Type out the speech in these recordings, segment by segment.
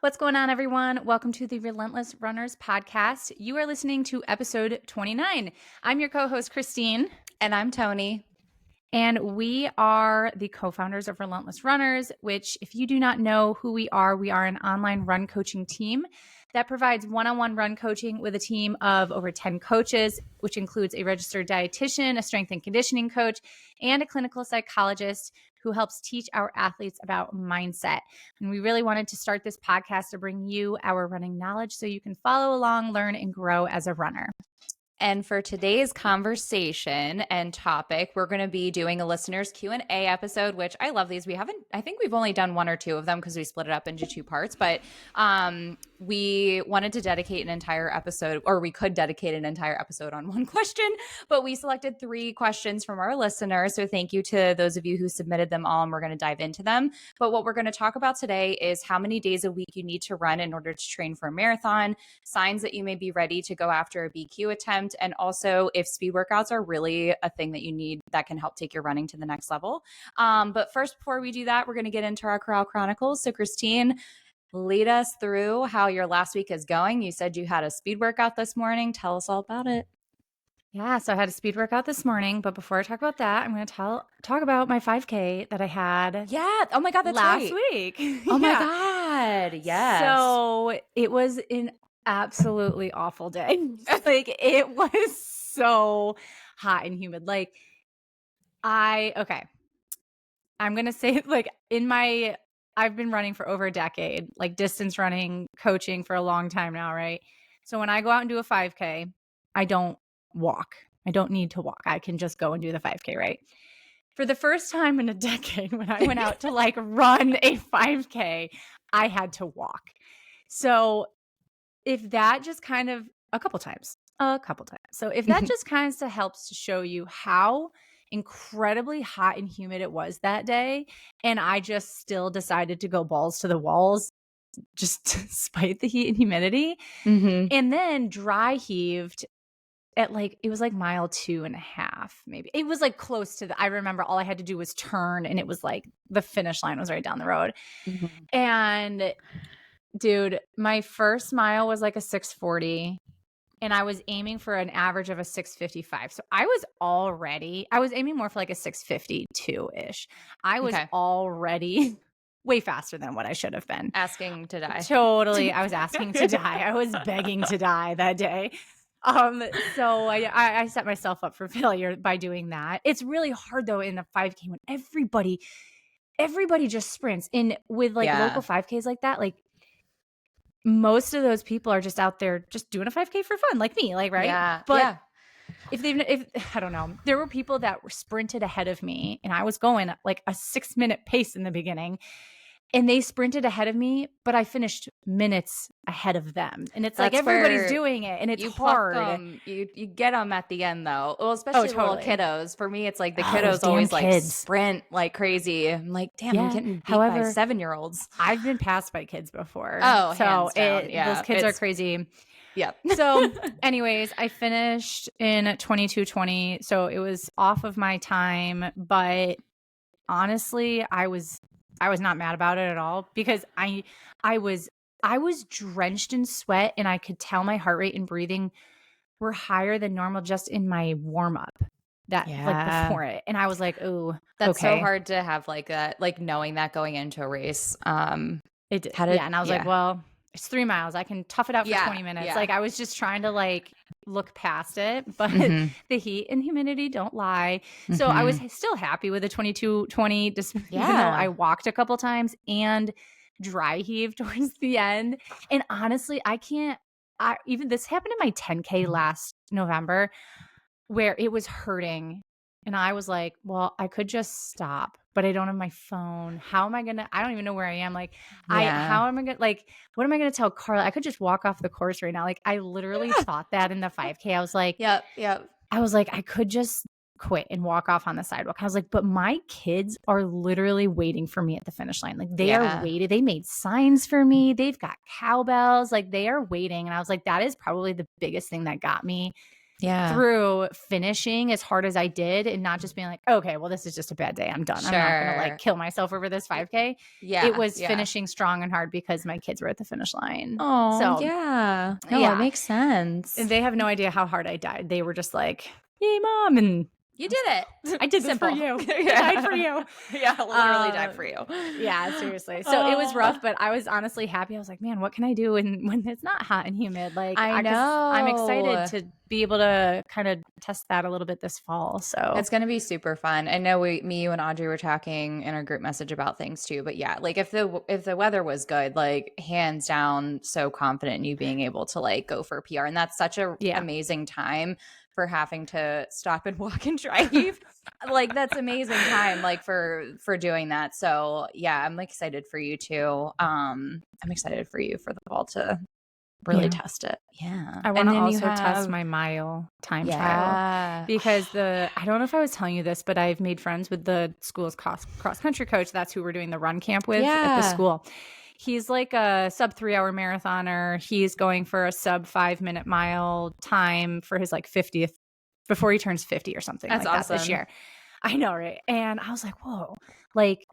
What's going on, everyone? Welcome to the Relentless Runners podcast. You are listening to episode 29. I'm your co-host, Christine. And I'm Toni. And we are the co-founders of Relentless Runners, which, if you do not know who we are an online run coaching team that provides one-on-one run coaching with a team of over 10 coaches, which includes a registered dietitian, a strength and conditioning coach, and a clinical psychologist who helps teach our athletes about mindset. And we really wanted to start this podcast to bring you our running knowledge so you can follow along, learn, and grow as a runner. And for today's conversation and topic, we're going to be doing a listener's Q&A episode, which I love these. I think we've only done one or two of them because we split it up into two parts, but we wanted to dedicate an entire episode, or we could dedicate an entire episode on one question, but we selected 3 questions from our listeners. So thank you to those of you who submitted them all, and we're going to dive into them. But what we're going to talk about today is how many days a week you need to run in order to train for a marathon, signs that you may be ready to go after a BQ attempt, and also if speed workouts are really a thing that you need that can help take your running to the next level. But first, before we do that, we're going to get into our Corral Chronicles. So Christine, lead us through how your last week is going. You said you had a speed workout this morning. Tell us all about it. Yeah, so I had a speed workout this morning, but before I talk about that, I'm going to talk about my 5K that I had. Yeah. Oh my God, that's last right. week. Oh my God. Yes. So it was an absolutely awful day. Like, it was so hot and humid. I'm going to say, I've been running for over a decade, like distance running, coaching for a long time now, right? So when I go out and do a 5K, I don't walk. I don't need to walk. I can just go and do the 5K, right? For the first time in a decade, when I went out to run a 5K, I had to walk. So if that just kind of a couple times. So if that just kind of helps to show you how incredibly hot and humid it was that day, and I just still decided to go balls to the walls just despite the heat and humidity, and then dry heaved at it was mile 2.5, maybe. It was close to I remember all I had to do was turn, and it was the finish line was right down the road. And dude, my first mile was a 6:40, and I was aiming for an average of a 6:55. So I was aiming more for a 6:52-ish. I was already way faster than what I should have been. Asking to die. Totally. I was asking to die. I was begging to die that day. So I set myself up for failure by doing that. It's really hard though in the 5K when everybody just sprints. And with local 5Ks like that, most of those people are just out there just doing a 5K for fun, like me, right? Yeah. But if I don't know, there were people that were sprinted ahead of me, and I was going at a 6-minute pace in the beginning, and they sprinted ahead of me, but I finished minutes ahead of them. And it's everybody's doing it, and it's hard. You get them at the end though. Well, especially totally. Little kiddos. For me, it's the kiddos always sprint like crazy. I'm damn, I'm getting beat by 7-year-olds. I've been passed by kids before. Oh, so those kids are crazy. Yep. So anyways, I finished in 22:20. So it was off of my time, but honestly, I was not mad about it at all, because I was drenched in sweat, and I could tell my heart rate and breathing were higher than normal just in my warm up before it. And I was like, "Oh, that's so hard to have that, knowing that going into a race." It did. And I was like, well, it's 3 miles. I can tough it out for 20 minutes. Yeah. I was just trying to look past it, but the heat and humidity don't lie. So I was still happy with the 22:20, even though I walked a couple times and dry heaved towards the end. And honestly, even this happened in my 10K last November, where it was hurting. And I was like, well, I could just stop, but I don't have my phone. How am I going to, I don't even know where I am. How am I going to, what am I going to tell Carla? I could just walk off the course right now. I literally thought that in the 5K. I was like, yep. I was like, I could just quit and walk off on the sidewalk. I was like, but my kids are literally waiting for me at the finish line. They are waiting. They made signs for me. They've got cowbells. They are waiting. And I was like, that is probably the biggest thing that got me through finishing as hard as I did and not just being like, okay, well, this is just a bad day. I'm done. I'm not going to like kill myself over this 5K. It was finishing strong and hard because my kids were at the finish line. Oh, so, yeah. No, it makes sense. And they have no idea how hard I died. They were just like, yay, Mom. And you did it. I did this for you. I died for you. Yeah, literally died for you. Yeah, seriously. So it was rough, but I was honestly happy. I was like, man, what can I do when it's not hot and humid? Like, I know. I'm excited to be able to kind of test that a little bit this fall. So it's going to be super fun. I know me, you, and Audrey were talking in our group message about things too. But yeah, like if the weather was good, like hands down, so confident in you being able to like go for a PR. And that's such a amazing time for having to stop and walk and drive. Like that's amazing time like for doing that. So yeah, I'm excited for you too. I'm excited for you for the fall to really test it. Yeah. I want to also test my mile time trial because I don't know if I was telling you this, but I've made friends with the school's cross country coach. That's who we're doing the run camp with at the school. He's like a sub 3-hour marathoner. He's going for a sub 5-minute mile time for his like 50th before he turns 50 or something. That's like awesome. That this year. I know, right? And I was like, whoa, like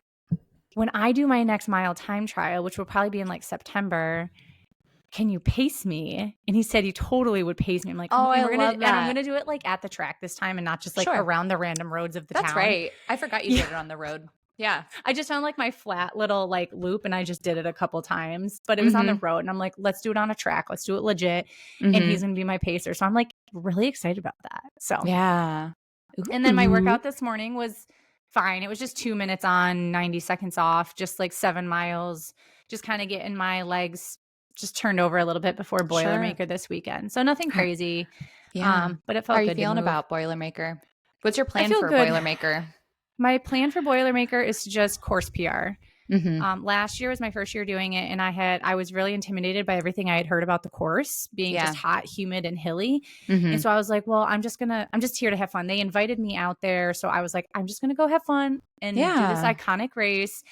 when I do my next mile time trial, which will probably be in like September, can you pace me? And he said he totally would pace me. I'm like, oh, I love that. And I'm going to do it like at the track this time and not just like around the random roads of the town. That's right. I forgot you did it on the road. Yeah. I just found like my flat little like loop and I just did it a couple times, but it was on the road and I'm like, let's do it on a track. Let's do it legit. And he's going to be my pacer. So I'm like really excited about that. So yeah. And then my workout this morning was fine. It was just 2 minutes on, 90 seconds off, just like 7 miles, just kind of getting my legs just turned over a little bit before Boilermaker this weekend. So nothing crazy. Yeah. But it felt good. How are you feeling about Boilermaker? What's your plan for good. Boilermaker? My plan for Boilermaker is to just course PR. Last year was my first year doing it, and I was really intimidated by everything I had heard about the course being just hot, humid, and hilly. And so I was like, well, I'm just here to have fun. They invited me out there, so I was like, I'm just gonna go have fun and do this iconic race.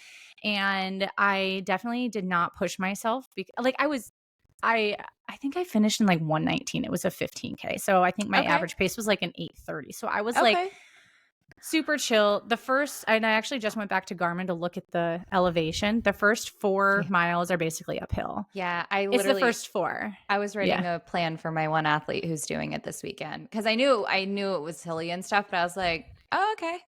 And I definitely did not push myself like I think I finished in like 119. It was a 15K, so I think my average pace was like an 8:30. So I was like super chill. And I actually just went back to Garmin to look at the elevation. The first 4 miles are basically uphill. Yeah, it's the first 4. I was writing a plan for my one athlete who's doing it this weekend because I knew it was hilly and stuff, but I was like, oh, okay.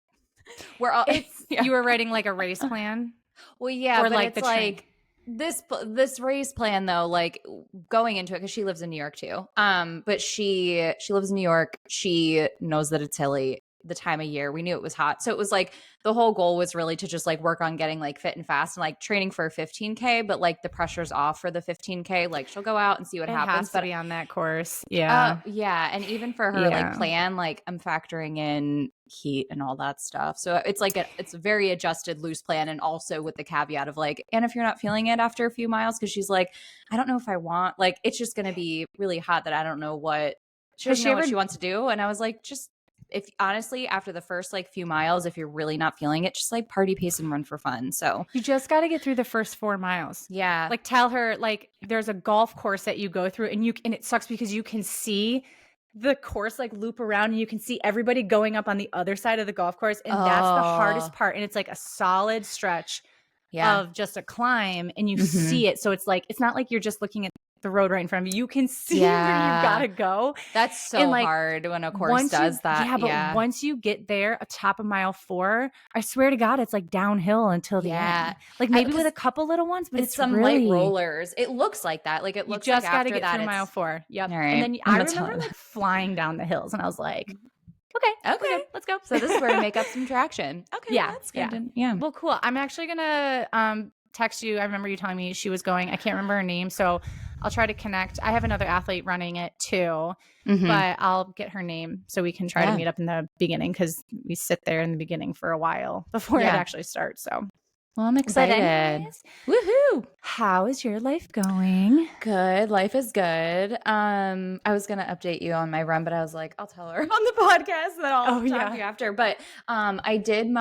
We're all you were writing like a race plan. Well, yeah, or but like it's like this race plan though, like going into it because she lives in New York too. But she lives in New York. She knows that it's hilly. The time of year we knew it was hot, so it was like the whole goal was really to just like work on getting like fit and fast and like training for a 15K, but like the pressure's off for the 15K. Like she'll go out and see what happens, but be on that course. And even for her like plan, like I'm factoring in heat and all that stuff, so it's like it's a very adjusted loose plan, and also with the caveat of like, and if you're not feeling it after a few miles, because she's like, I don't know if I want, like it's just gonna be really hot that I don't know what what she wants to do. And I was like, just if honestly, after the first like few miles, if you're really not feeling it, just like party pace and run for fun. So you just got to get through the first 4 miles. Yeah. Like tell her like there's a golf course that you go through and it sucks because you can see the course like loop around and you can see everybody going up on the other side of the golf course. And that's the hardest part. And it's like a solid stretch of just a climb and you see it. So it's like, it's not like you're just looking at the road right in front of you. You can see where you gotta go. That's so hard when a course does that. Yeah, but once you get there, a top of mile 4, I swear to God, it's like downhill until the end. Like maybe with a couple little ones, but it's some really light rollers. It looks like that. Like it looks you just like gotta after get through mile 4. Yep. Right. And then I remember like flying down the hills, and I was like, okay, let's go. So this is where we make up some traction. Okay, that's good. Yeah. Well, cool. I'm actually gonna text you. I remember you telling me she was going. I can't remember her name, so I'll try to connect. I have another athlete running it too, but I'll get her name so we can try to meet up in the beginning because we sit there in the beginning for a while before it actually starts. So, well, I'm excited. Anyways, woohoo! How is your life going? Good. Life is good. I was gonna update you on my run, but I was like, I'll tell her on the podcast that I'll talk to you after. But I did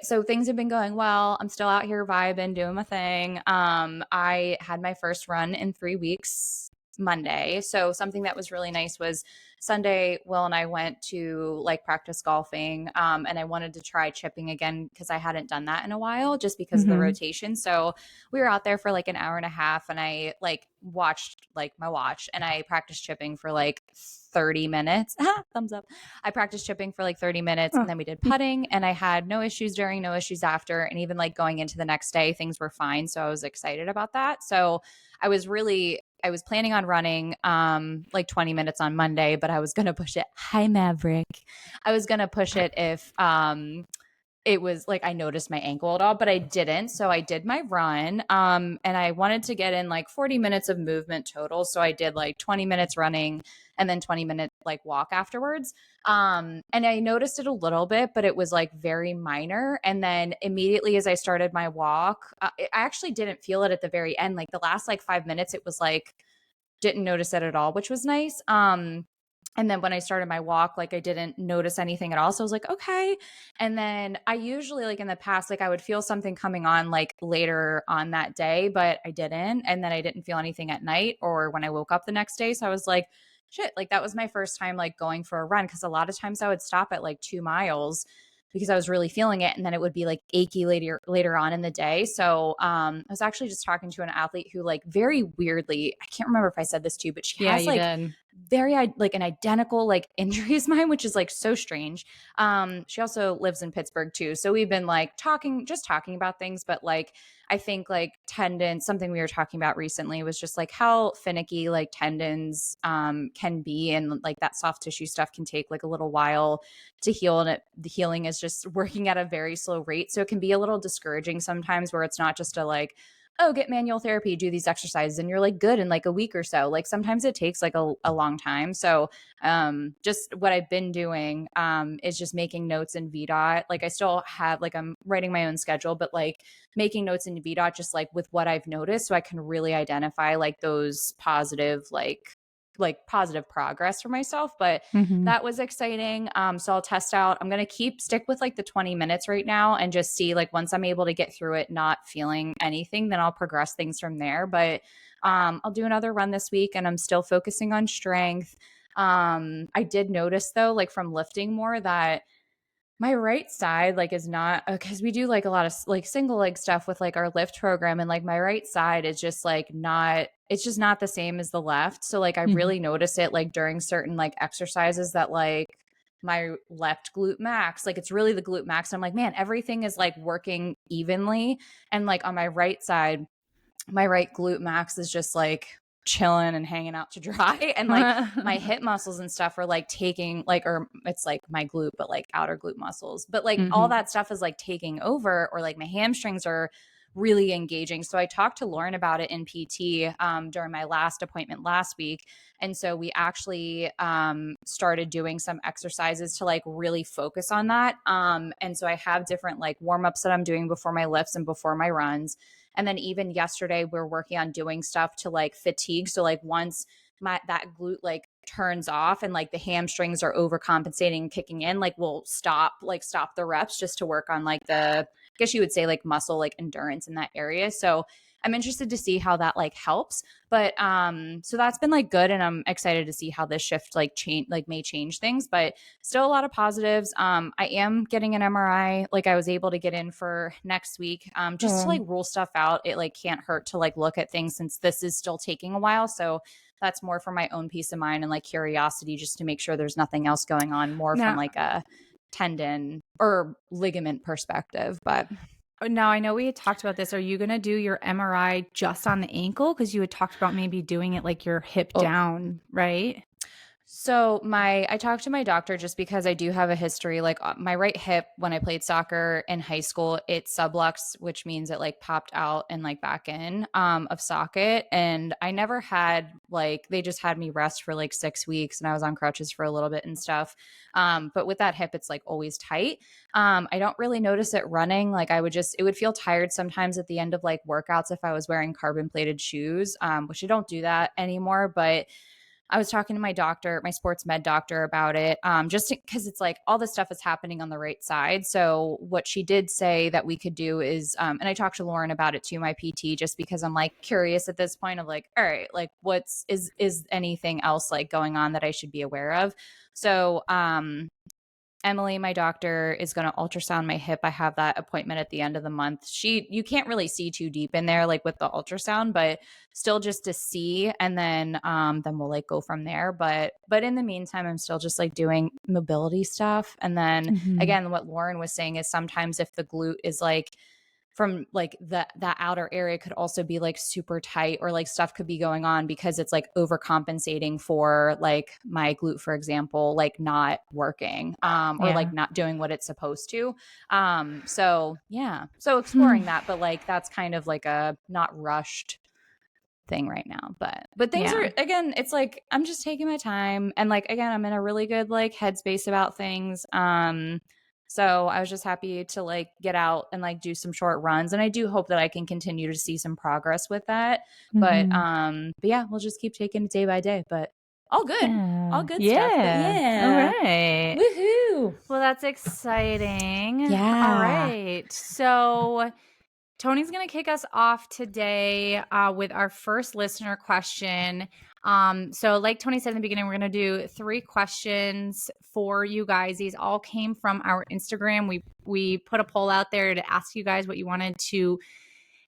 so things have been going well. I'm still out here vibing, doing my thing. I had my first run in 3 weeks Monday. So something that was really nice was Sunday, Will and I went to like practice golfing. And I wanted to try chipping again because I hadn't done that in a while just because of the Mm-hmm. rotation. So we were out there for like an hour and a half and I like watched like my watch and I practiced chipping for like 30 minutes. Thumbs up. I practiced chipping for like 30 minutes and Oh. then we did putting and I had no issues during, no issues after. And even like going into the next day, things were fine. So I was excited about that. So I was planning on running like 20 minutes on Monday, but I was going to push it. Hi, Maverick. I was going to push it if it was like I noticed my ankle at all, but I didn't. So I did my run. And I wanted to get in like 40 minutes of movement total. So I did like 20 minutes running and then 20-minute like walk afterwards. And I noticed it a little bit, but it was like very minor. And then immediately as I started my walk, I actually didn't feel it at the very end. Like the last like 5 minutes, it was like, didn't notice it at all, which was nice. And then when I started my walk, like I didn't notice anything at all. So I was like, okay. And then I usually like in the past, like I would feel something coming on like later on that day, but I didn't. And then I didn't feel anything at night or when I woke up the next day. So I was like, shit, like that was my first time like going for a run. Cause a lot of times I would stop at like 2 miles because I was really feeling it. And then it would be like achy later on in the day. So I was actually just talking to an athlete who like very weirdly, I can't remember if I said this to you, but she Yeah, has you like did. very like an identical like injury as mine, which is like so strange. She also lives in Pittsburgh too. So we've been like talking about things, but like I think like tendons, something we were talking about recently was just like how finicky like tendons can be and like that soft tissue stuff can take like a little while to heal and the healing is just working at a very slow rate. So it can be a little discouraging sometimes where it's not just a like, oh, get manual therapy, do these exercises, and you're like good in like a week or so. Like sometimes it takes like a long time. So just what I've been doing is just making notes in VDOT. Like I still have like I'm writing my own schedule, but like making notes in VDOT just like with what I've noticed so I can really identify like those positive like positive progress for myself. But Mm-hmm. that was exciting. So I'll test out. I'm going to stick with like the 20 minutes right now and just see like once I'm able to get through it, not feeling anything, then I'll progress things from there. But I'll do another run this week and I'm still focusing on strength. I did notice though, like from lifting more that my right side like is not because we do like a lot of like single leg stuff with like our lift program and like my right side is just like not it's just not the same as the left. So like I Mm-hmm. really notice it like during certain like exercises that like my left glute max, like it's really the glute max. I'm like, man, everything is like working evenly. And like on my right side, my right glute max is just like chilling and hanging out to dry and like my hip muscles and stuff are like taking like or it's like my glute but like outer glute muscles but like all Mm-hmm. that stuff is like taking over or like my hamstrings are really engaging. So I talked to Lauren about it in PT during my last appointment last week and so we actually started doing some exercises to like really focus on that and so I have different like warm-ups that I'm doing before my lifts and before my runs. And then even yesterday, we're working on doing stuff to like fatigue. So like once that glute like turns off and like the hamstrings are overcompensating and kicking in, like we'll stop the reps just to work on like I guess you would say like muscle like endurance in that area. So I'm interested to see how that like helps. But so that's been like good and I'm excited to see how this shift like may change things. But still a lot of positives. I am getting an MRI. Like I was able to get in for next week, just to like rule stuff out. It like can't hurt to like look at things since this is still taking a while. So that's more for my own peace of mind and like curiosity, just to make sure there's nothing else going on more from Now, like a tendon or ligament perspective. But now I know we had talked about this. Are you going to do your MRI just on the ankle? Because you had talked about maybe doing it like your hip oh, down, right? so I talked to my doctor just because I do have a history, like my right hip when I played soccer in high school, it subluxed, which means it like popped out and like back in of socket. And I never had like, they just had me rest for like 6 weeks and I was on crutches for a little bit and stuff. But with that hip, it's like always tight. I don't really notice it running. Like it would feel tired sometimes at the end of like workouts if I was wearing carbon plated shoes, which I don't do that anymore. But I was talking to my doctor, my sports med doctor about it, just because it's like all this stuff is happening on the right side. So what she did say that we could do is, and I talked to Lauren about it too, my PT, just because I'm like curious at this point of like, all right, like is anything else like going on that I should be aware of? So, Emily, my doctor, is going to ultrasound my hip. I have that appointment at the end of the month. You can't really see too deep in there, like with the ultrasound, but still just to see, and then we'll like go from there. But in the meantime, I'm still just like doing mobility stuff, and then Mhm. again, what Lauren was saying is sometimes if the glute is like from like that outer area could also be like super tight, or like stuff could be going on because it's like overcompensating for like my glute, for example, like not working, or Yeah. like not doing what it's supposed to. So yeah, so Hmm. exploring that, but like that's kind of like a not rushed thing right now. But things Yeah. are, again, it's like I'm just taking my time, and like again, I'm in a really good like headspace about things. So I was just happy to like get out and like do some short runs, and I do hope that I can continue to see some progress with that. Mhm. But yeah, we'll just keep taking it day by day, but all Yeah. good stuff. But Yeah. All yeah, right. woohoo. Well, that's exciting. All Yeah. right. So Tony's going to kick us off today with our first listener question. So, like Tony said in the beginning, we're going to do 3 questions for you guys. These all came from our Instagram. We put a poll out there to ask you guys what you wanted to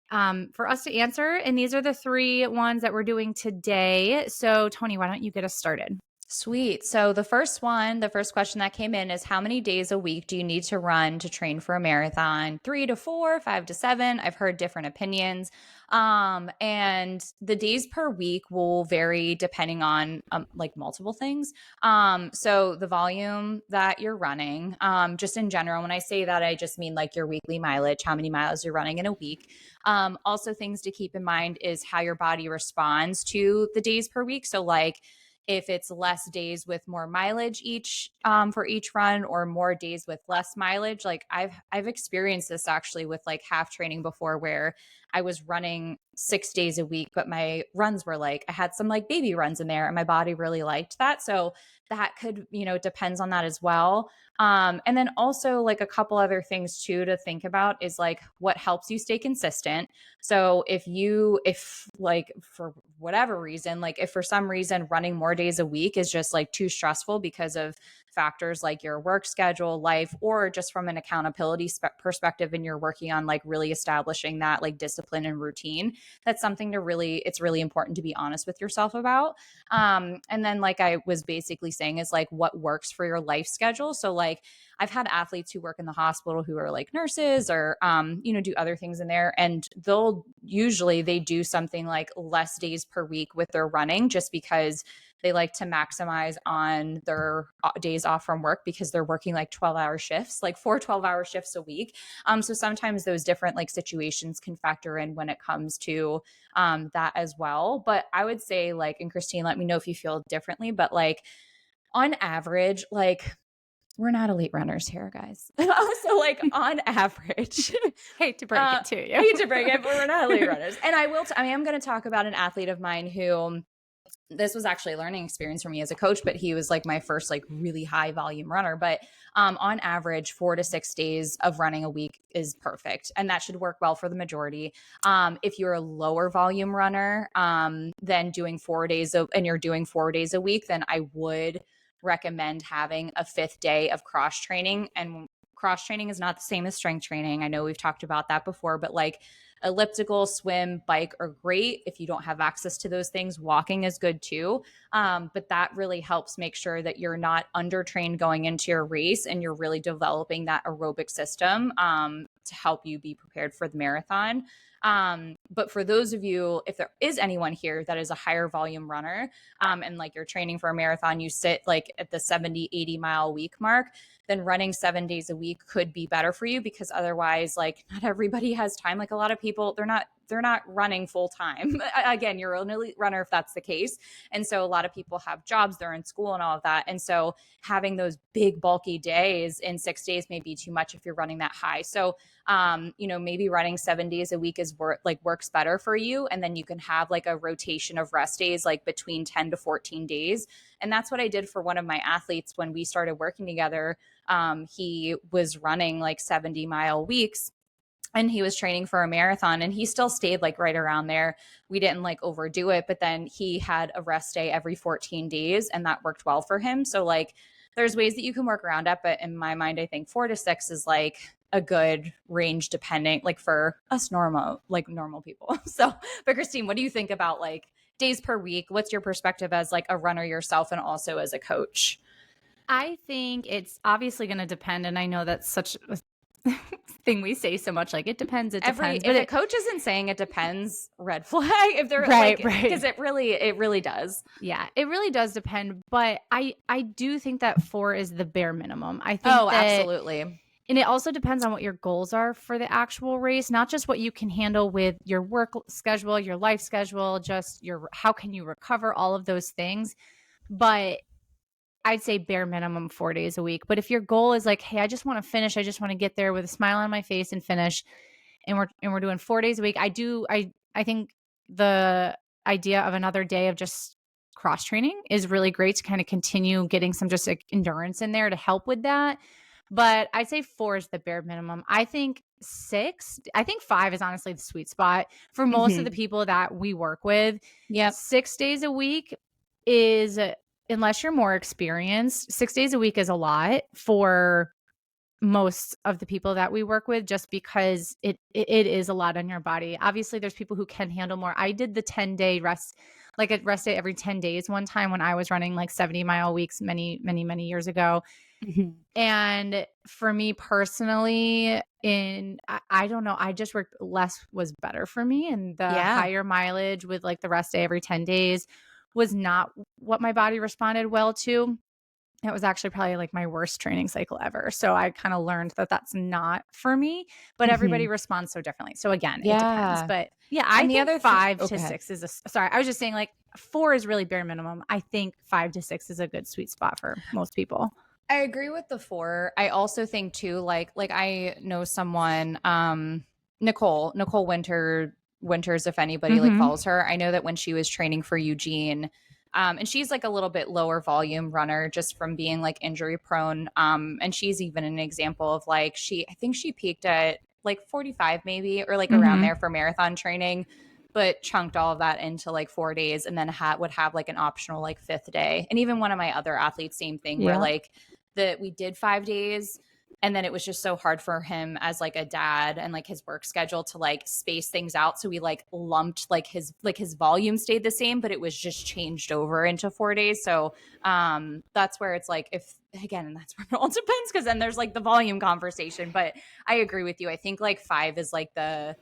for us to answer, and these are the 3 ones that we're doing today. So, Tony, why don't you get us started? Sweet. So the first question that came in is, how many days a week do you need to run to train for a marathon? 3 to 4, 5 to 7. I've heard different opinions. And the days per week will vary depending on like multiple things. So the volume that you're running, just in general, when I say that, I just mean like your weekly mileage, how many miles you're running in a week. Also things to keep in mind is how your body responds to the days per week. So like, if it's less days with more mileage each for each run, or more days with less mileage, like I've experienced this actually with like half training before, where I was running 6 days a week, but my runs were like, I had some like baby runs in there, and my body really liked that. So that could, depends on that as well. And then also like a couple other things too to think about is like what helps you stay consistent. So if like for whatever reason, like if for some reason running more days a week is just like too stressful because of factors like your work schedule, life, or just from an accountability perspective, and you're working on like really establishing that like discipline and routine, that's something it's really important to be honest with yourself about. And then like I was basically saying is like what works for your life schedule. So like I've had athletes who work in the hospital who are like nurses, or do other things in there, and they do something like less days per week with their running, just because they like to maximize on their days off from work, because they're working like 12-hour shifts, like 4 12-hour shifts a week. So sometimes those different like situations can factor in when it comes to that as well. But I would say like, and Christine, let me know if you feel differently, but like on average, like we're not elite runners here, guys. So like on average, Hate to break it to you. hate to break it, but we're not elite runners. And I am going to talk about an athlete of mine who, this was actually a learning experience for me as a coach, but he was like my first like really high volume runner. But on average, 4 to 6 days of running a week is perfect, and that should work well for the majority. If you're a lower volume runner, then and you're doing 4 days a week, then I would recommend having a 5th day of cross training. And cross training is not the same as strength training. I know we've talked about that before, but like elliptical, swim, bike are great. If you don't have access to those things, walking is good too. But that really helps make sure that you're not undertrained going into your race, and you're really developing that aerobic system to help you be prepared for the marathon. But for those of you, if there is anyone here that is a higher volume runner, and like you're training for a marathon, you sit like at the 70-80 mile week mark, then running 7 days a week could be better for you, because otherwise, like not everybody has time. Like a lot of people, they're not they're not running full time. Again, you're an elite runner if that's the case. And so a lot of people have jobs, they're in school and all of that. And so having those big bulky days in 6 days may be too much if you're running that high. So maybe running 7 days a week is works better for you. And then you can have like a rotation of rest days, like between 10 to 14 days. And that's what I did for one of my athletes when we started working together. He was running like 70-mile weeks, and he was training for a marathon, and he still stayed like right around there. We didn't like overdo it, but then he had a rest day every 14 days, and that worked well for him. So like there's ways that you can work around it, but in my mind, I think 4 to 6 is like a good range depending, like for us normal people. So, but Christine, what do you think about like days per week? What's your perspective as like a runner yourself and also as a coach? I think it's obviously going to depend. And I know that's such a thing we say so much, like it depends. It depends. If a coach isn't saying it depends, red flag. If they're right, because it really does. Yeah, it really does depend. But I do think that 4 is the bare minimum. I think absolutely. And it also depends on what your goals are for the actual race, not just what you can handle with your work schedule, your life schedule, just how can you recover, all of those things. But I'd say bare minimum 4 days a week. But if your goal is like, hey, I just want to finish, I just want to get there with a smile on my face and finish, and we're doing 4 days a week, I think the idea of another day of just cross training is really great to kind of continue getting some just like endurance in there to help with that. But I'd say 4 is the bare minimum. I think 5 is honestly the sweet spot for most of the people that we work with. Yeah. 6 days a week is, unless you're more experienced, 6 days a week is a lot for most of the people that we work with, just because it is a lot on your body. Obviously, there's people who can handle more. I did the 10-day rest, like a rest day every 10 days one time when I was running like 70-mile weeks many, many, many years ago. And for me personally, I don't know, I just worked less was better for me. And the higher mileage with like the rest day every 10 days was not what my body responded well to. It was actually probably like my worst training cycle ever. So I kind of learned that that's not for me, but everybody responds so differently. So again, it depends. But yeah, I think 5 to 6 is sorry, I was just saying like 4 is really bare minimum. I think 5 to 6 is a good sweet spot for most people. I agree with the 4. I also think too, like I know someone, Nicole Winters, if anybody like follows her, I know that when she was training for Eugene, and she's like a little bit lower volume runner just from being like injury prone. And she's even an example of like, I think she peaked at like 45 maybe, or like around there for marathon training, but chunked all of that into like 4 days, and then would have like an optional like 5th day. And even one of my other athletes, same thing, where like we did 5 days, and then it was just so hard for him as like a dad and like his work schedule to like space things out. So we like lumped like his volume stayed the same, but it was just changed over into 4 days. So that's where it's like, and that's where it all depends, because then there's like the volume conversation. But I agree with you. I think like 5 is the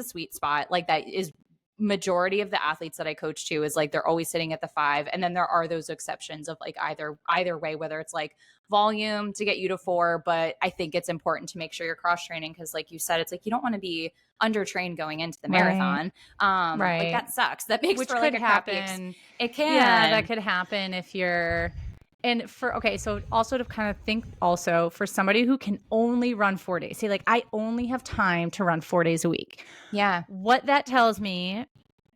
sweet spot. Like that is majority of the athletes that I coach to is like they're always sitting at the 5, and then there are those exceptions of like either way, whether it's like volume to get you to 4. But I think it's important to make sure you're cross training, because like you said, it's like you don't want to be under trained going into the marathon. Like that sucks. That makes Which for like could a crappy happen. It can. Yeah, that could happen if you're. And so also to kind of think also for somebody who can only run 4 days, say like, I only have time to run 4 days a week. Yeah. What that tells me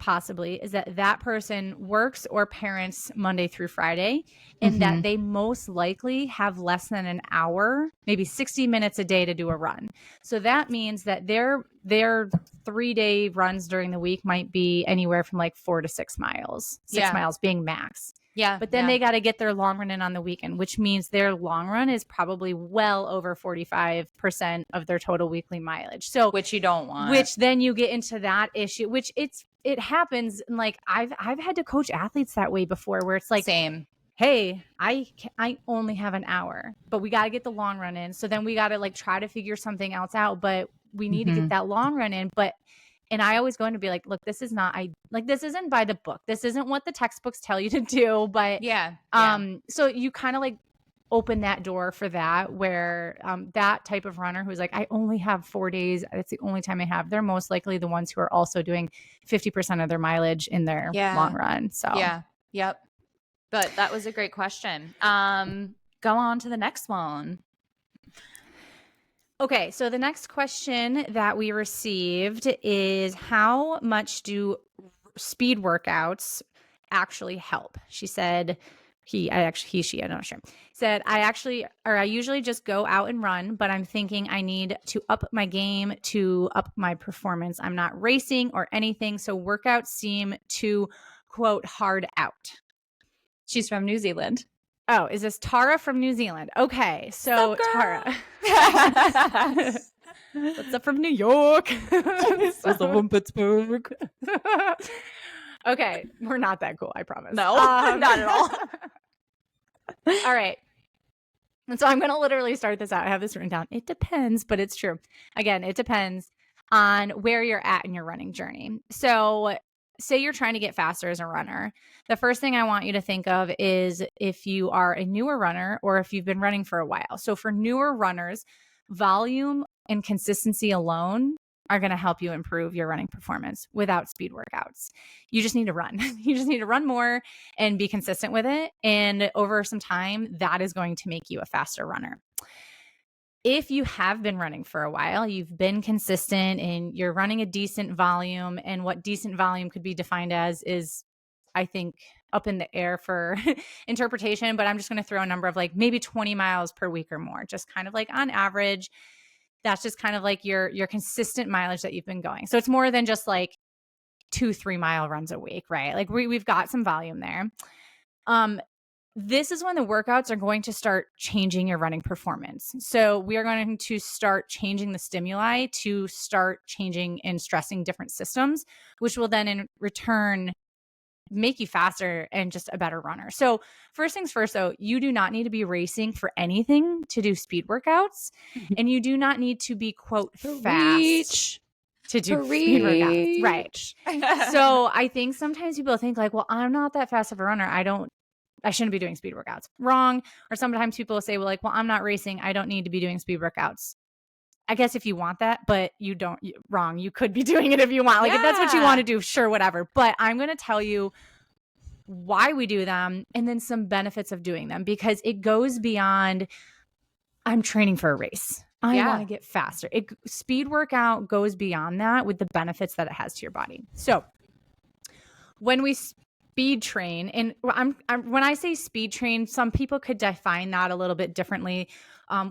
possibly is that person works or parents Monday through Friday, and that they most likely have less than an hour, maybe 60 minutes a day to do a run. So that means that their 3-day runs during the week might be anywhere from like 4 to 6 miles, 6 miles being max. Yeah. But then they got to get their long run in on the weekend, which means their long run is probably well over 45% of their total weekly mileage. So, which you don't want. Which then you get into that issue, which it happens. And like I've had to coach athletes that way before, where it's like, same. Hey, I only have an hour, but we got to get the long run in. So then we got to like try to figure something else out, but we need to get that long run in. And I always go in to be like, look, this isn't by the book. This isn't what the textbooks tell you to do. But so you kind of like open that door for that, where that type of runner who's like, I only have 4 days, it's the only time I have, they're most likely the ones who are also doing 50% of their mileage in their long run. So yeah. Yep. But that was a great question. Go on to the next one. Okay, so the next question that we received is, how much do speed workouts actually help? She said, I'm not sure. Said, I usually just go out and run, but I'm thinking I need to up my game to up my performance. I'm not racing or anything, so workouts seem too, quote, hard out. She's from New Zealand. Oh, is this Tara from New Zealand? Okay, so Tara. What's up from New York? What's up from Pittsburgh? Okay, we're not that cool, I promise. No, not at all. All right. And so I'm going to literally start this out. I have this written down. It depends, but it's true. Again, it depends on where you're at in your running journey. So say you're trying to get faster as a runner. The first thing I want you to think of is if you are a newer runner or if you've been running for a while. So for newer runners, volume and consistency alone are going to help you improve your running performance without speed workouts. You just need to run. You just need to run more and be consistent with it. And over some time, that is going to make you a faster runner. If you have been running for a while, you've been consistent and you're running a decent volume, and what decent volume could be defined as is, I think, up in the air for interpretation, but I'm just going to throw a number of like maybe 20 miles per week or more, just kind of like on average. That's just kind of like your consistent mileage that you've been going. So it's more than just like 2-3 mile runs a week, right? Like we've got some volume there. This is when the workouts are going to start changing your running performance. So we are going to start changing the stimuli to start changing and stressing different systems, which will then in return make you faster and just a better runner. So first things first, though, you do not need to be racing for anything to do speed workouts, and you do not need to be, quote, fast to do speed workouts. Right. So I think sometimes people think like, well, I'm not that fast of a runner. I shouldn't be doing speed workouts. Wrong. Or sometimes people will say, well, like, well, I'm not racing. I don't need to be doing speed workouts. I guess if you want that, but you don't, wrong. You could be doing it if you want. Like, if that's what you want to do, sure, whatever. But I'm going to tell you why we do them and then some benefits of doing them, because it goes beyond, I'm training for a race. I want to get faster. Speed workout goes beyond that with the benefits that it has to your body. So when we speed train, and when I say speed train, some people could define that a little bit differently.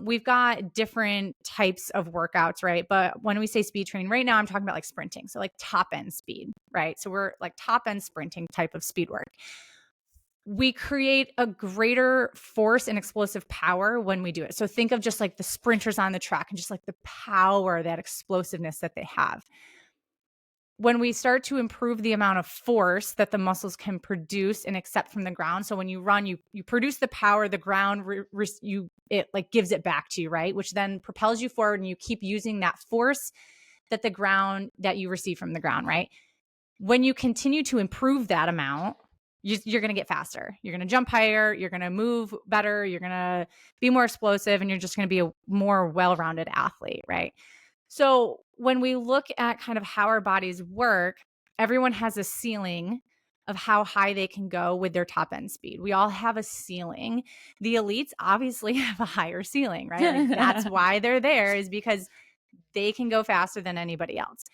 We've got different types of workouts, right? But when we say speed train right now, I'm talking about like sprinting. So like top end speed, right? So we're like top end sprinting type of speed work. We create a greater force and explosive power when we do it. So think of just like the sprinters on the track and just like the power, that explosiveness that they have. When we start to improve the amount of force that the muscles can produce and accept from the ground. So when you run, you produce the power, the ground, it like gives it back to you, right? Which then propels you forward and you keep using that force that you receive from the ground, right? When you continue to improve that amount, you're going to get faster. You're going to jump higher. You're going to move better. You're going to be more explosive, and you're just going to be a more well-rounded athlete, right? So when we look at kind of how our bodies work, everyone has a ceiling of how high they can go with their top end speed. We all have a ceiling. The elites obviously have a higher ceiling, right? Like that's why they're there, is because they can go faster than anybody else.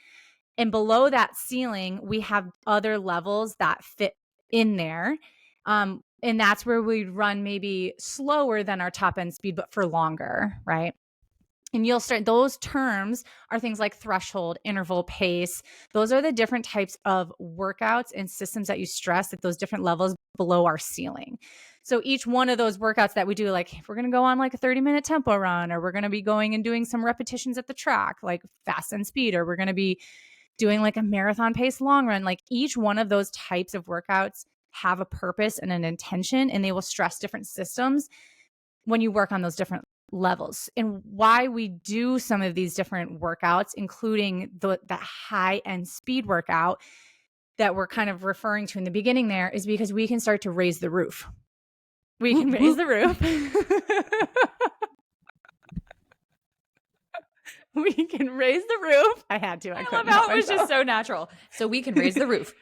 And below that ceiling, we have other levels that fit in there. And that's where we run maybe slower than our top end speed, but for longer, right? And you'll start, those terms are things like threshold, interval, pace. Those are the different types of workouts and systems that you stress at those different levels below our ceiling. So each one of those workouts that we do, like if we're going to go on like a 30-minute tempo run, or we're going to be going and doing some repetitions at the track, like fast and speed, or we're going to be doing like a marathon pace long run, like each one of those types of workouts have a purpose and an intention, and they will stress different systems when you work on those different levels. And why we do some of these different workouts, including the high end speed workout that we're kind of referring to in the beginning there, is because we can start to raise the roof. We can raise the roof. We can raise the roof. I had to. I love how it was just so natural. So we can raise the roof.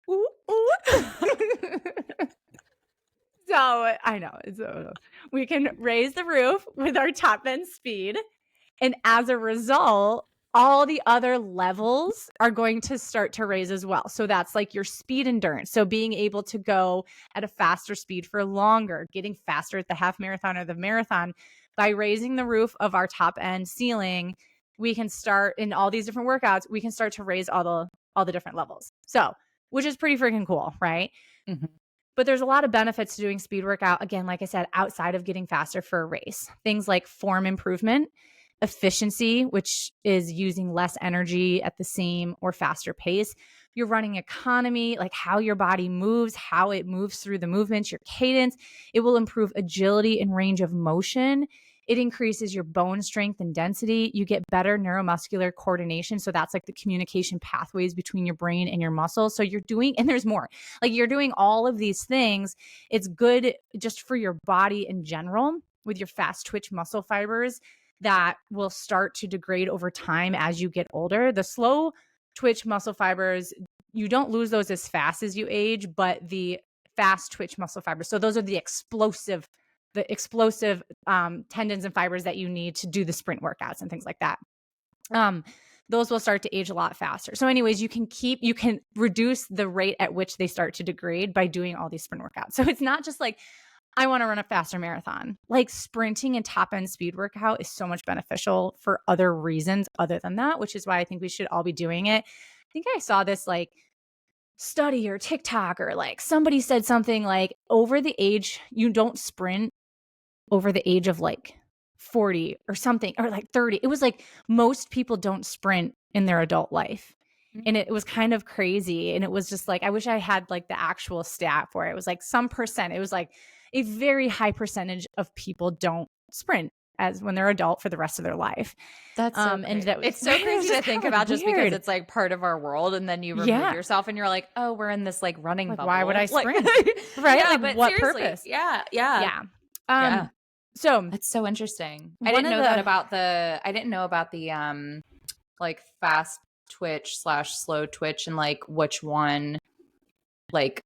Ooh, ooh. So I know. We can raise the roof with our top end speed. And as a result, all the other levels are going to start to raise as well. So that's like your speed endurance. So being able to go at a faster speed for longer, getting faster at the half marathon or the marathon by raising the roof of our top end ceiling, we can start in all these different workouts, we can start to raise all the different levels. So, which is pretty freaking cool, right? Mm-hmm. But there's a lot of benefits to doing speed workout. Again, like I said, outside of getting faster for a race, things like form improvement, efficiency, which is using less energy at the same or faster pace. Your running economy, like how your body moves, how it moves through the movements, your cadence. It will improve agility and range of motion. It increases your bone strength and density. You get better neuromuscular coordination. So that's like the communication pathways between your brain and your muscles. So you're doing, and there's more, like you're doing all of these things. It's good just for your body in general with your fast twitch muscle fibers that will start to degrade over time as you get older. The slow twitch muscle fibers, you don't lose those as fast as you age, but the fast twitch muscle fibers, so those are the explosive tendons and fibers that you need to do the sprint workouts and things like that. Those will start to age a lot faster. So anyways, you can reduce the rate at which they start to degrade by doing all these sprint workouts. So it's not just like, I want to run a faster marathon. Like sprinting and top end speed workout is so much beneficial for other reasons other than that, which is why I think we should all be doing it. I think I saw this like study or TikTok or like somebody said something like over the age, you don't sprint over the age of like 40 or something, or like 30. It was like most people don't sprint in their adult life. And it was kind of crazy. And it was just like, I wish I had like the actual stat for it. It was like some percent. It was like a very high percentage of people don't sprint as when they're adult for the rest of their life. That's so and that it's so crazy to think about just because it's like part of our world, and then you remove yourself and you're like, oh, we're in this like running bubble. Why would I sprint? Like, right? Yeah, like but what seriously, purpose? Yeah. So that's so interesting. I didn't know about the like fast twitch / slow twitch and like which one like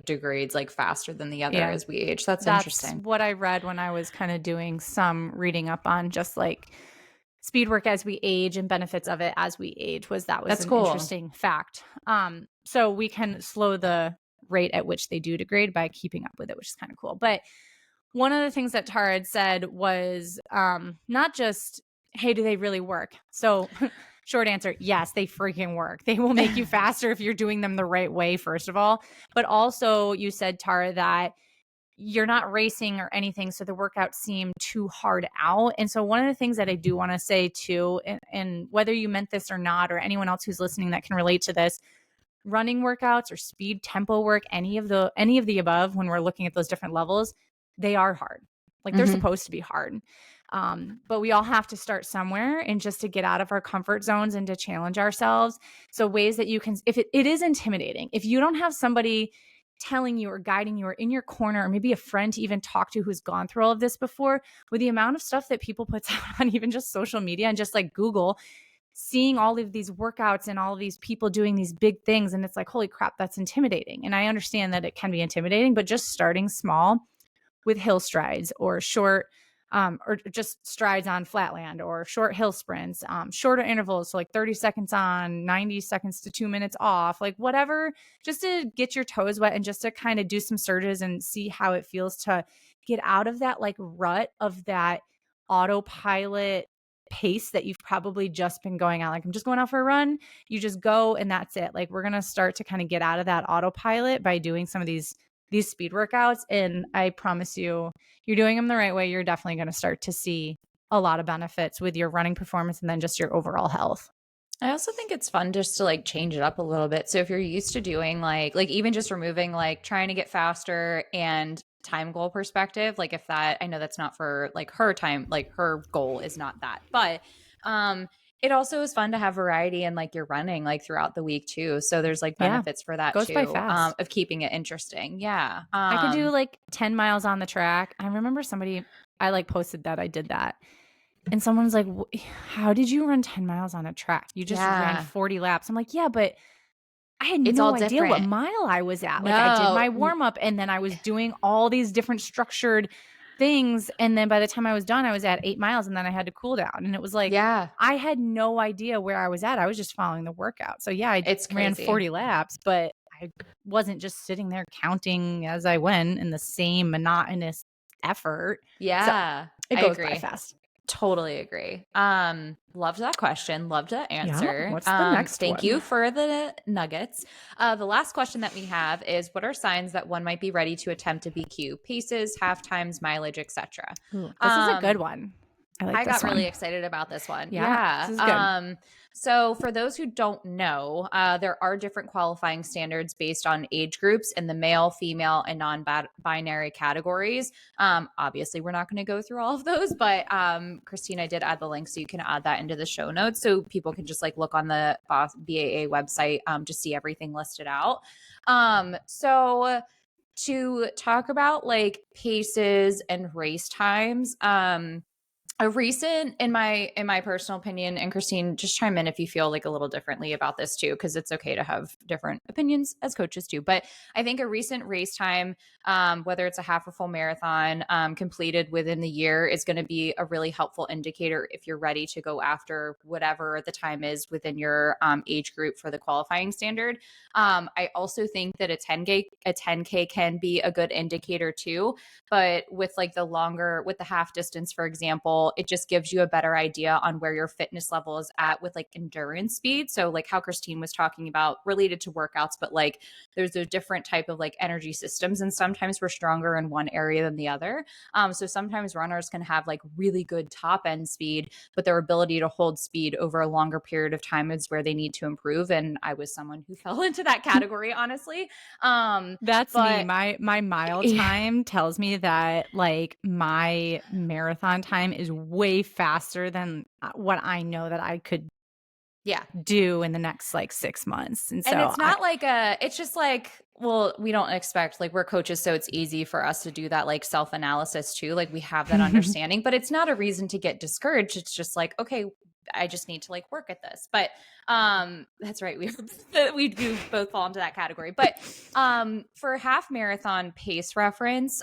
degrades like faster than the other as we age. That's interesting. What I read when I was kind of doing some reading up on just like speed work as we age and benefits of it as we age was cool. Interesting fact. So we can slow the rate at which they do degrade by keeping up with it, which is kind of cool. But one of the things that Tara had said was not just, hey, do they really work? So short answer, yes, they freaking work. They will make you faster if you're doing them the right way, first of all. But also you said, Tara, that you're not racing or anything, so the workouts seem too hard out. And so one of the things that I do want to say too, and whether you meant this or not, or anyone else who's listening that can relate to this, running workouts or speed tempo work, any of the above, when we're looking at those different levels, they are hard. Like they're supposed to be hard. But we all have to start somewhere, and just to get out of our comfort zones and to challenge ourselves. So ways that you can, if it is intimidating, if you don't have somebody telling you or guiding you or in your corner, or maybe a friend to even talk to who's gone through all of this before, with the amount of stuff that people put out on even just social media and just like Google, seeing all of these workouts and all of these people doing these big things, and it's like, holy crap, that's intimidating. And I understand that it can be intimidating, but just starting small with hill strides or short or just strides on flatland or short hill sprints, shorter intervals, so like 30 seconds on, 90 seconds to 2 minutes off, like whatever, just to get your toes wet and just to kind of do some surges and see how it feels to get out of that like rut of that autopilot pace that you've probably just been going on. Like, I'm just going out for a run. You just go and that's it. Like, we're going to start to kind of get out of that autopilot by doing some of these speed workouts. And I promise you, you're doing them the right way, you're definitely going to start to see a lot of benefits with your running performance and then just your overall health. I also think it's fun just to like change it up a little bit. So if you're used to doing like even just removing like trying to get faster and time goal perspective, like if that, I know that's not for like her time, like her goal is not that, but It also is fun to have variety and like you're running like throughout the week too. So there's like Yeah. benefits for that Goes by too, fast. of keeping it interesting. Yeah. I could do like 10 miles on the track. I remember I like posted that I did that. And someone's like, how did you run 10 miles on a track? You just ran Yeah. 40 laps. I'm like, yeah, but I had It's all no idea what different. mile I was at. Like I did No. my warm up and then I was doing all these different structured things. And then by the time I was done, I was at 8 miles and then I had to cool down. And it was like, Yeah. I had no idea where I was at. I was just following the workout. So yeah, I It's ran crazy. 40 laps, but I wasn't just sitting there counting as I went in the same monotonous effort. So Yeah. it I goes by agree. fast. Totally agree. Loved that question. Loved that Yeah. answer. What's the next Thank one? you for the nuggets. The last question that we have is, what are signs that one might be ready to attempt a BQ? Paces, half times, mileage, etc. Ooh, this is a good one. I like I got this really one. excited about this one. Yeah, Yeah. this is good. So for those who don't know, there are different qualifying standards based on age groups in the male, female, and non-binary categories. Obviously, we're not going to go through all of those, but Christine, I did add the link, so you can add that into the show notes, so people can just like look on the BAA website to see everything listed out. So to talk about like paces and race times, a recent in my personal opinion, and Christine, just chime in if you feel like a little differently about this too, because it's okay to have different opinions as coaches too. But I think a recent race time, whether it's a half or full marathon, completed within the year, is going to be a really helpful indicator if you're ready to go after whatever the time is within your age group for the qualifying standard. I also think that a 10K can be a good indicator too, but with like with the half distance, for example, it just gives you a better idea on where your fitness level is at with like endurance speed. So like how Christine was talking about related to workouts, but like there's a different type of like energy systems, and sometimes we're stronger in one area than the other. So sometimes runners can have like really good top end speed, but their ability to hold speed over a longer period of time is where they need to improve. And I was someone who fell into that category, honestly. That's me. But My mile yeah, time tells me that like my marathon time is way faster than what I know that I could yeah. do in the next like 6 months. And And so it's not like it's just like, well, we don't expect, like, we're coaches, so it's easy for us to do that like self analysis too. Like, we have that understanding, but it's not a reason to get discouraged. It's just like, okay, I just need to like work at this. But that's right. We do both fall into that category. But for a half marathon pace reference,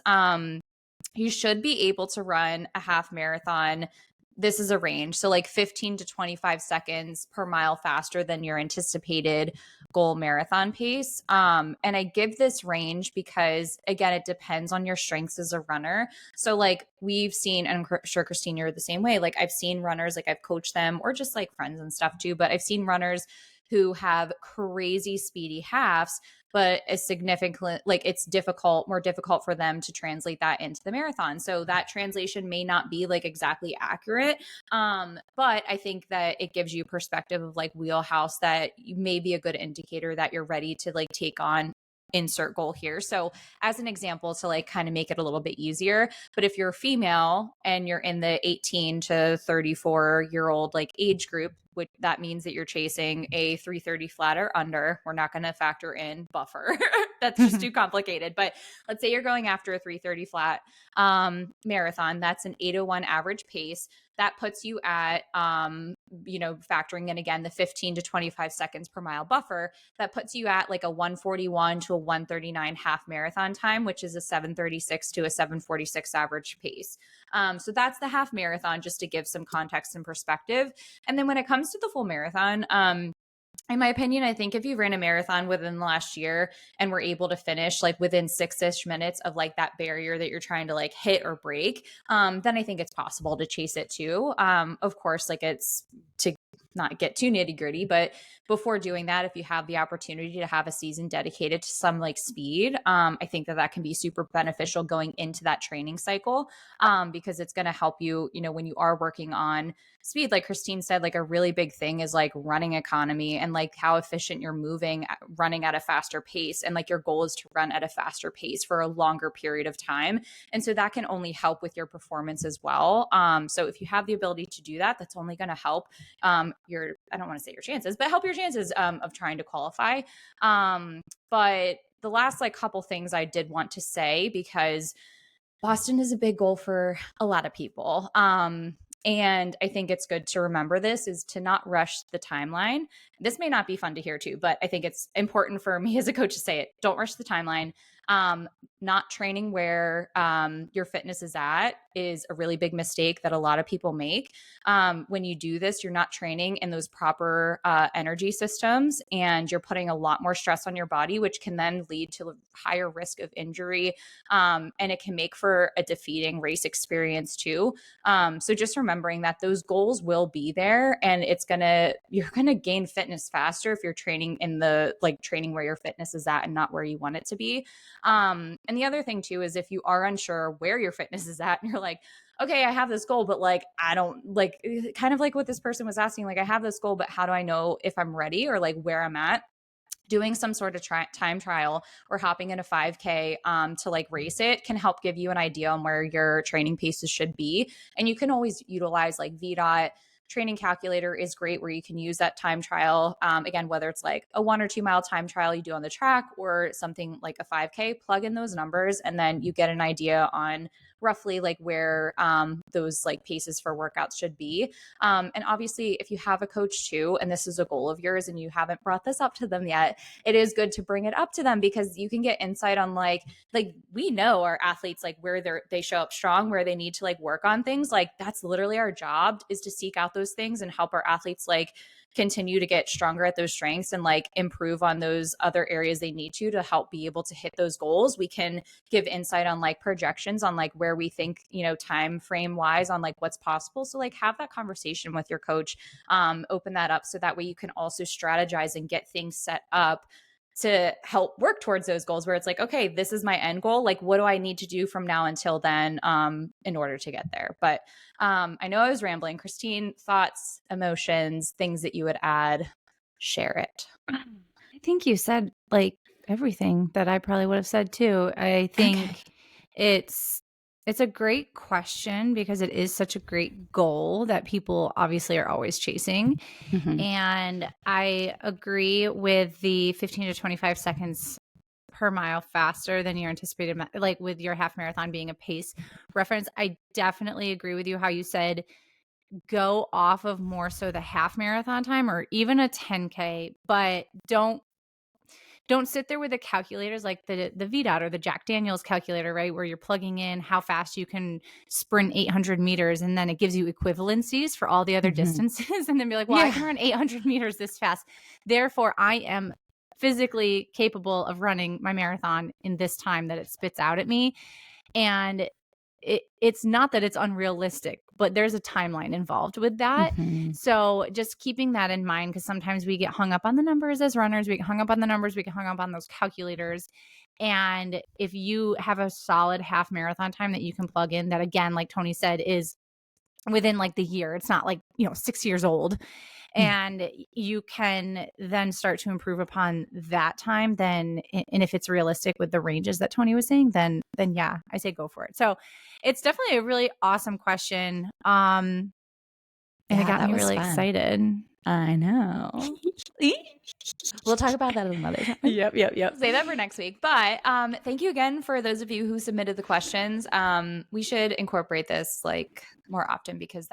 you should be able to run a half marathon. This is a range. So like 15 to 25 seconds per mile faster than your anticipated goal marathon pace. And I give this range because, again, it depends on your strengths as a runner. So like we've seen, and I'm sure Christine, you're the same way. Like I've seen runners, like I've coached them, or just like friends and stuff too, but I've seen runners who have crazy speedy halves, but a significant, like it's more difficult for them to translate that into the marathon. So that translation may not be like exactly accurate. But I think that it gives you perspective of like wheelhouse that may be a good indicator that you're ready to like take on insert goal here. So as an example, to like kind of make it a little bit easier, but if you're a female and you're in the 18 to 34-year-old like age group, which that means that you're chasing a 330 flat or under. We're not going to factor in buffer. That's just too complicated. But let's say you're going after a 330 flat marathon. That's an 8:01 average pace. That puts you at, factoring in again the 15 to 25 seconds per mile buffer. That puts you at like a 141 to a 139 half marathon time, which is a 736 to a 746 average pace. So that's the half marathon, just to give some context and perspective. And then when it comes to the full marathon, in my opinion, I think if you ran a marathon within the last year and were able to finish like within 6-ish minutes of like that barrier that you're trying to like hit or break, then I think it's possible to chase it too. Of course, like it's to not get too nitty gritty, but before doing that, if you have the opportunity to have a season dedicated to some like speed, I think that can be super beneficial going into that training cycle, because it's going to help you, when you are working on speed. Like Christine said, like a really big thing is like running economy and like how efficient you're moving, running at a faster pace. And like your goal is to run at a faster pace for a longer period of time. And so that can only help with your performance as well. So if you have the ability to do that, that's only going to help. I don't want to say your chances, but help your chances of trying to qualify. But the last like couple things I did want to say, because Boston is a big goal for a lot of people. And I think it's good to remember this, is to not rush the timeline. This may not be fun to hear too, but I think it's important for me as a coach to say it. Don't rush the timeline. Not training where your fitness is at is a really big mistake that a lot of people make. When you do this, you're not training in those proper energy systems, and you're putting a lot more stress on your body, which can then lead to a higher risk of injury. And it can make for a defeating race experience too. So just remembering that those goals will be there, and you're gonna gain fitness faster if you're training in the like training where your fitness is at and not where you want it to be. And the other thing too is if you are unsure where your fitness is at and you're like, okay, I have this goal, but like, I don't like, kind of like what this person was asking, like, I have this goal, but how do I know if I'm ready or like where I'm at? Doing some sort of time trial or hopping in a 5K to like race it can help give you an idea on where your training paces should be. And you can always utilize like VDOT. Training calculator is great, where you can use that time trial. Again, whether it's like a 1 or 2 mile time trial you do on the track or something like a 5K, plug in those numbers and then you get an idea on roughly like where those like paces for workouts should be. And obviously, if you have a coach too, and this is a goal of yours and you haven't brought this up to them yet, it is good to bring it up to them, because you can get insight on like we know our athletes, like where they show up strong, where they need to like work on things. Like that's literally our job, is to seek out those things and help our athletes like continue to get stronger at those strengths and like improve on those other areas they need to help be able to hit those goals. We can give insight on like projections on like where we think, time frame wise on like what's possible. So like have that conversation with your coach, open that up so that way you can also strategize and get things set up to help work towards those goals, where it's like, okay, this is my end goal. Like, what do I need to do from now until then in order to get there? But I know I was rambling. Christine, thoughts, emotions, things that you would add, share it. I think you said like everything that I probably would have said too. I think it's a great question, because it is such a great goal that people obviously are always chasing. Mm-hmm. And I agree with the 15 to 25 seconds per mile faster than your anticipated, like with your half marathon being a pace reference. I definitely agree with you how you said go off of more so the half marathon time or even a 10K, but don't sit there with the calculators like the VDOT or the Jack Daniels calculator, right? Where you're plugging in how fast you can sprint 800 meters, and then it gives you equivalencies for all the other distances. And then be like, well, I can run 800 meters this fast. Therefore, I am physically capable of running my marathon in this time that it spits out at me. And it's not that it's unrealistic, but there's a timeline involved with that. So just keeping that in mind, because sometimes we get hung up on the numbers as runners, we get hung up on the numbers, we get hung up on those calculators. And if you have a solid half marathon time that you can plug in, that again, like Toni said, is within like the year, it's not like 6 years old, and you can then start to improve upon that time, then, and if it's realistic with the ranges that Toni was saying, then yeah, I say go for it. So it's definitely a really awesome question. And it got me really excited. I know. We'll talk about that another time. Yep. Say that for next week. But thank you again for those of you who submitted the questions. We should incorporate this like more often, because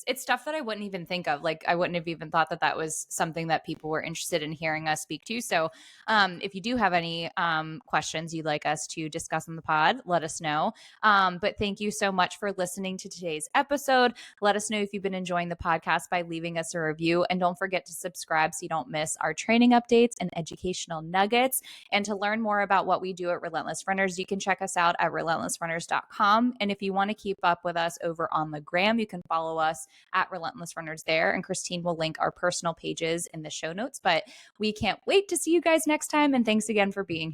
it's stuff that I wouldn't even think of. Like I wouldn't have even thought that was something that people were interested in hearing us speak to. So if you do have any questions you'd like us to discuss on the pod, let us know. But thank you so much for listening to today's episode. Let us know if you've been enjoying the podcast by leaving us a review, and don't forget to subscribe so you don't miss our training updates and educational nuggets. And to learn more about what we do at Relentless Runners, you can check us out at relentlessrunners.com. And if you want to keep up with us over on the gram, you can follow us at Relentless Runners there. And Christine will link our personal pages in the show notes. But we can't wait to see you guys next time. And thanks again for being here.